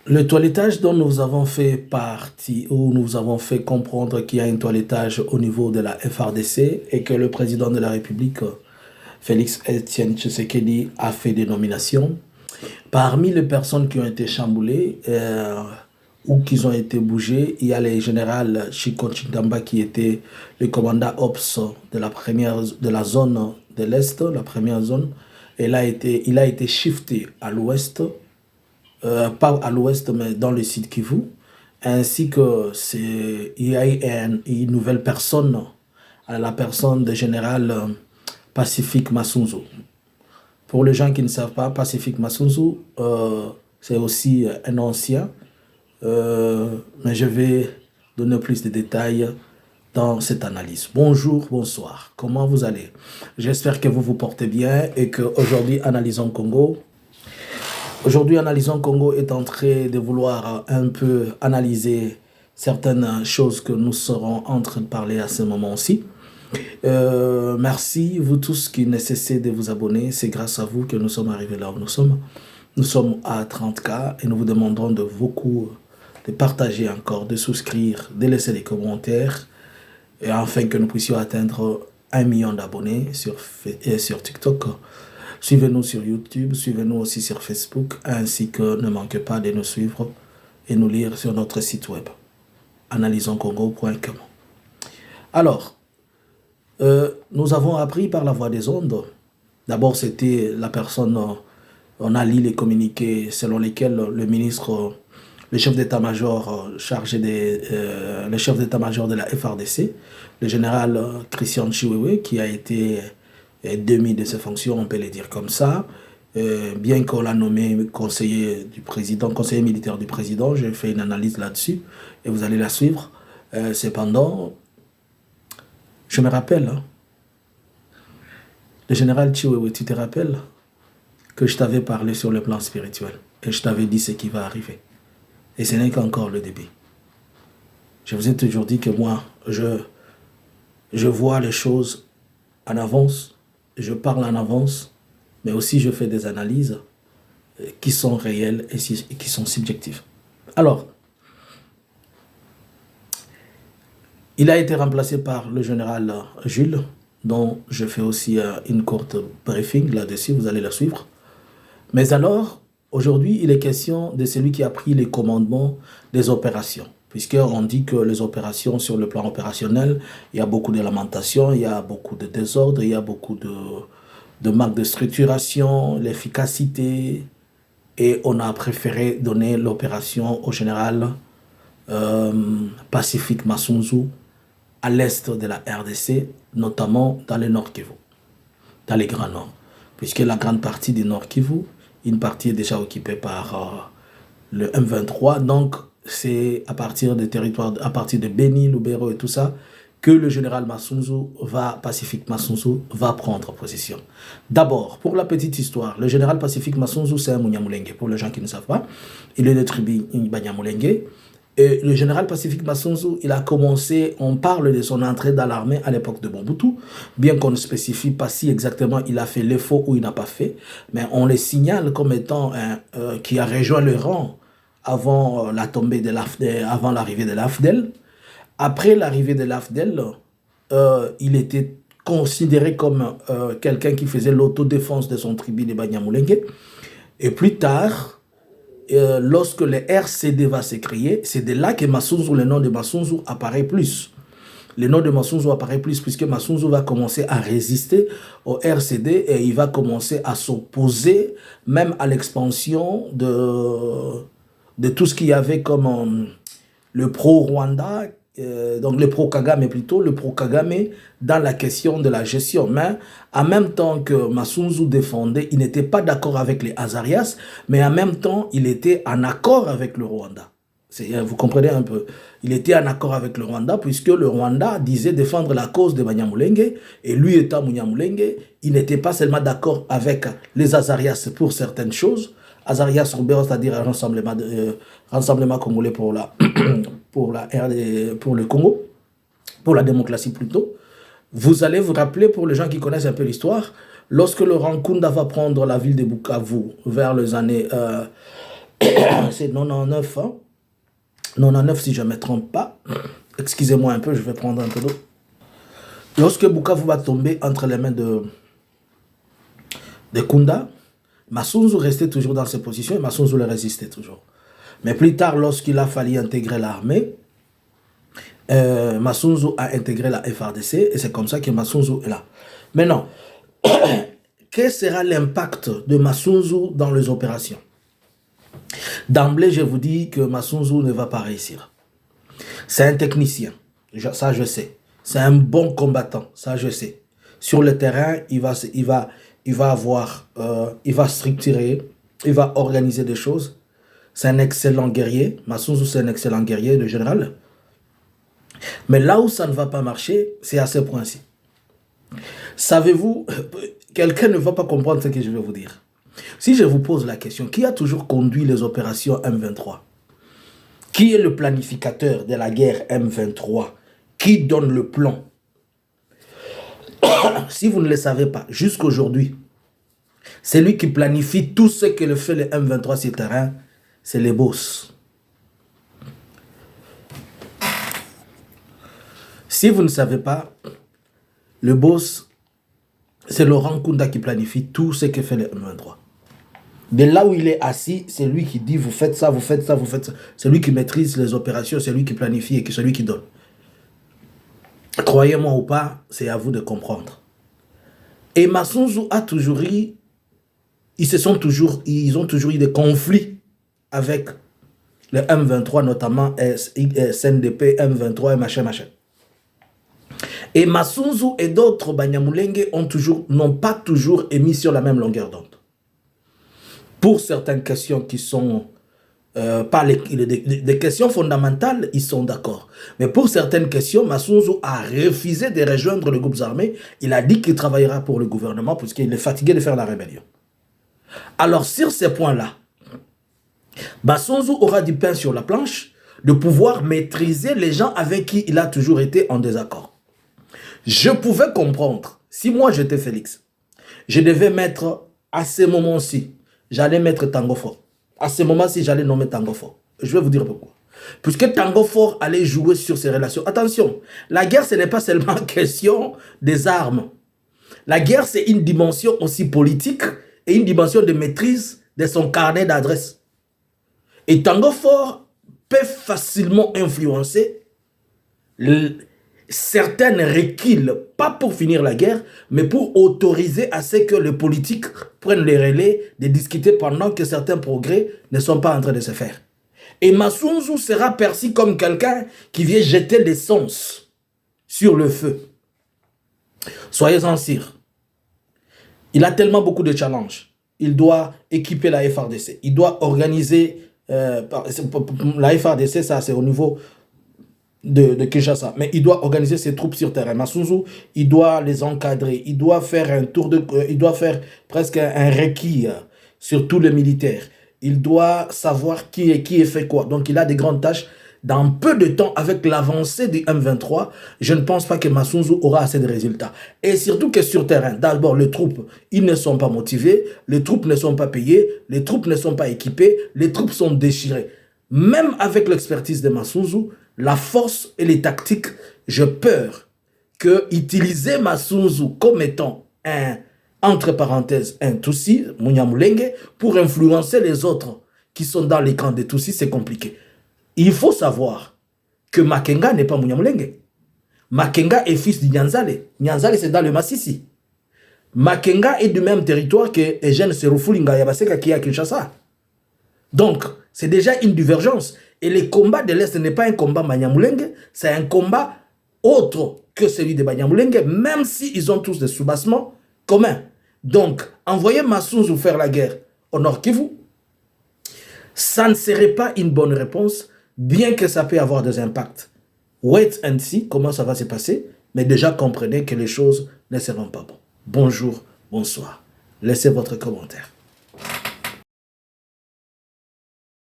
Le toilettage dont nous avons fait partie, ou nous avons fait comprendre qu'il y a un toilettage au niveau de la FRDC et que le président de la République, Félix Etienne Tshisekedi, a fait des nominations. Parmi les personnes qui ont été chamboulées ou qui ont été bougées, il y a le général Chiko Chindamba qui était le commandant OPS de la zone de l'Est, la première zone. Et il a été shifté à l'Ouest, pas à l'Ouest, mais dans le sud Kivu. Ainsi que il y a une nouvelle personne, la personne du général Pacifique Massunzu. Pour les gens qui ne savent pas, Pacifique Massunzu, c'est aussi un ancien, mais je vais donner plus de détails dans cette analyse. Bonjour, bonsoir, comment vous allez? J'espère que vous vous portez bien et qu'aujourd'hui, Analysons Congo. Aujourd'hui, Analysons Congo est en train de vouloir un peu analyser certaines choses que nous serons en train de parler à ce moment-ci. Merci, vous tous qui ne cessez de vous abonner. C'est grâce à vous que nous sommes arrivés là où nous sommes. Nous sommes à 30K et nous vous demandons de beaucoup de partager encore, de souscrire, de laisser des commentaires et afin que nous puissions atteindre 1 million d'abonnés sur TikTok. Suivez-nous sur YouTube, suivez-nous aussi sur Facebook, ainsi que ne manquez pas de nous suivre et nous lire sur notre site web, analysonscongo.com. Alors, nous avons appris par la voie des ondes. D'abord, c'était la personne, on a lu les communiqués selon lesquels le ministre, le chef d'état-major le chef d'état-major de la FRDC, le général Christian Chiwewe, qui a été démis de ses fonctions, on peut le dire comme ça, bien qu'on l'a nommé conseiller du président, conseiller militaire du président. J'ai fait une analyse là-dessus et vous allez la suivre. Cependant, je me rappelle, le général Chiwewe, tu te rappelles que je t'avais parlé sur le plan spirituel et je t'avais dit ce qui va arriver. Et ce n'est qu'encore le début. Je vous ai toujours dit que moi, je vois les choses en avance, je parle en avance, mais aussi je fais des analyses qui sont réelles et qui sont subjectives. Alors, il a été remplacé par le général Jules, dont je fais aussi une courte briefing là-dessus, vous allez la suivre. Mais alors, aujourd'hui, il est question de celui qui a pris les commandements des opérations. Puisqu'on dit que les opérations, sur le plan opérationnel, il y a beaucoup de lamentations, il y a beaucoup de désordre, il y a beaucoup de manque de structuration, l'efficacité. Et on a préféré donner l'opération au général Pacifique Massunzu à l'est de la RDC, notamment dans le Nord Kivu, dans les Grands Nord. Puisque la grande partie du Nord Kivu, une partie est déjà occupée par le M23, donc c'est à partir des territoires, à partir de Beni, Lubero et tout ça, que le général Pacifique Massunzu va prendre position. D'abord, pour la petite histoire, le général Pacifique Massunzu, c'est un Munyamulenge. Pour les gens qui ne savent pas, il est de tribu Banyamulenge. Et le général Pacifique Massunzu, il a commencé, on parle de son entrée dans l'armée à l'époque de Mobutu, bien qu'on ne spécifie pas si exactement il a fait l'effort ou il n'a pas fait, mais on le signale comme étant qui a rejoint le rang avant la tombée de l'AFDEL, avant l'arrivée de l'AFDEL. Après l'arrivée de l'AFDEL, il était considéré comme quelqu'un qui faisait l'autodéfense de son tribu de Banyamulenge. Et plus tard, lorsque le RCD va se créer, c'est de là que Massunzu, le nom de Massunzu apparaît plus. Le nom de Massunzu apparaît plus puisque Massunzu va commencer à résister au RCD et il va commencer à s'opposer même à l'expansion de tout ce qu'il y avait comme le pro-Rwanda, donc le pro-Kagame plutôt, le pro-Kagame dans la question de la gestion. Mais en même temps que Massunzu défendait, il n'était pas d'accord avec les Azarias, mais en même temps, il était en accord avec le Rwanda. Vous comprenez un peu. Il était en accord avec le Rwanda, puisque le Rwanda disait défendre la cause de Banyamulenge, et lui étant Munyamulenge, il n'était pas seulement d'accord avec les Azarias pour certaines choses, Azarias Roubero, c'est-à-dire un rassemblement congolais pour le Congo, pour la démocratie plutôt. Vous allez vous rappeler, pour les gens qui connaissent un peu l'histoire, lorsque Laurent Nkunda va prendre la ville de Bukavu vers les années C'est 99, hein? 99 si je ne me trompe pas. Excusez-moi un peu, je vais prendre un peu d'eau. Lorsque Bukavu va tomber entre les mains de Kunda, Masunzu restait toujours dans ses positions et Masunzu le résistait toujours. Mais plus tard, lorsqu'il a fallu intégrer l'armée, Masunzu a intégré la FARDC et c'est comme ça que Masunzu est là. Maintenant, quel sera l'impact de Masunzu dans les opérations? D'emblée, je vous dis que Masunzu ne va pas réussir. C'est un technicien, ça je sais. C'est un bon combattant, ça je sais. Sur le terrain, il va structurer, il va organiser des choses. C'est un excellent guerrier. Masunzu, c'est un excellent guerrier, le général. Mais là où ça ne va pas marcher, c'est à ce point-ci. Savez-vous, quelqu'un ne va pas comprendre ce que je vais vous dire. Si je vous pose la question, qui a toujours conduit les opérations M23? Qui est le planificateur de la guerre M23? Qui donne le plan? Si vous ne le savez pas, jusqu'aujourd'hui, c'est lui qui planifie tout ce que fait le M23 sur le terrain, c'est les boss. Si vous ne savez pas, le boss, c'est Laurent Kunda qui planifie tout ce que fait le M23. De là où il est assis, c'est lui qui dit vous faites ça, vous faites ça, vous faites ça. C'est lui qui maîtrise les opérations, c'est lui qui planifie et c'est lui qui donne. Croyez-moi ou pas, c'est à vous de comprendre. Et Masunzu a toujours eu, ils ont toujours eu des conflits avec le M23, notamment SNDP, M23 et machin. Et Masunzu et d'autres Banyamulenge n'ont pas toujours émis sur la même longueur d'onde. Pour certaines questions qui sont pas des questions fondamentales, ils sont d'accord. Mais pour certaines questions, Masunzu a refusé de rejoindre les groupes armés. Il a dit qu'il travaillera pour le gouvernement puisqu'il est fatigué de faire la rébellion. Alors sur ces points-là, Masunzu aura du pain sur la planche de pouvoir maîtriser les gens avec qui il a toujours été en désaccord. Je pouvais comprendre, si moi j'étais Félix, je devais mettre à ce moment-ci, j'allais mettre Tango Fort. À ce moment-ci, j'allais nommer Tango Fort. Je vais vous dire pourquoi. Puisque Tango Fort allait jouer sur ces relations. Attention, la guerre, ce n'est pas seulement question des armes. La guerre, c'est une dimension aussi politique et une dimension de maîtrise de son carnet d'adresses. Et Tango Fort peut facilement influencer certaines reculent, pas pour finir la guerre, mais pour autoriser à ce que les politiques prennent les relais de discuter pendant que certains progrès ne sont pas en train de se faire. Et Masunzu sera perçu comme quelqu'un qui vient jeter l'essence sur le feu. Soyez-en sûrs. Il a tellement beaucoup de challenges. Il doit équiper la FARDC. Il doit organiser... la FARDC, ça c'est au niveau... de Kinshasa, mais il doit organiser ses troupes sur terrain. Masunzu, il doit les encadrer, il doit faire un tour de, il doit faire presque un requis sur tous les militaires. Il doit savoir qui est fait quoi. Donc il a des grandes tâches. Dans peu de temps, avec l'avancée du M23, je ne pense pas que Masunzu aura assez de résultats. Et surtout que sur terrain, d'abord les troupes, ils ne sont pas motivés, les troupes ne sont pas payées, les troupes ne sont pas équipées, les troupes sont déchirées. Même avec l'expertise de Masunzu, la force et les tactiques, j'ai peur que utiliser Masunzu comme étant entre parenthèses, un Tutsi, Munyamulenge, pour influencer les autres qui sont dans les camps des Tutsis, c'est compliqué. Il faut savoir que Makenga n'est pas Munyamulenge. Makenga est fils de Nyanzale. Nyanzale, c'est dans le Massissi. Makenga est du même territoire que Eugène Serufuli Ngayabaseka qui est à Kinshasa. Donc, c'est déjà une divergence. Et le combat de l'Est n'est pas un combat Banyamulenge, c'est un combat autre que celui de Banyamulenge, même s'ils ont tous des soubassements communs. Donc, envoyer Masunzu faire la guerre au Nord Kivu, ça ne serait pas une bonne réponse, bien que ça peut avoir des impacts. Wait and see comment ça va se passer, mais déjà comprenez que les choses ne seront pas bonnes. Bonjour, bonsoir. Laissez votre commentaire.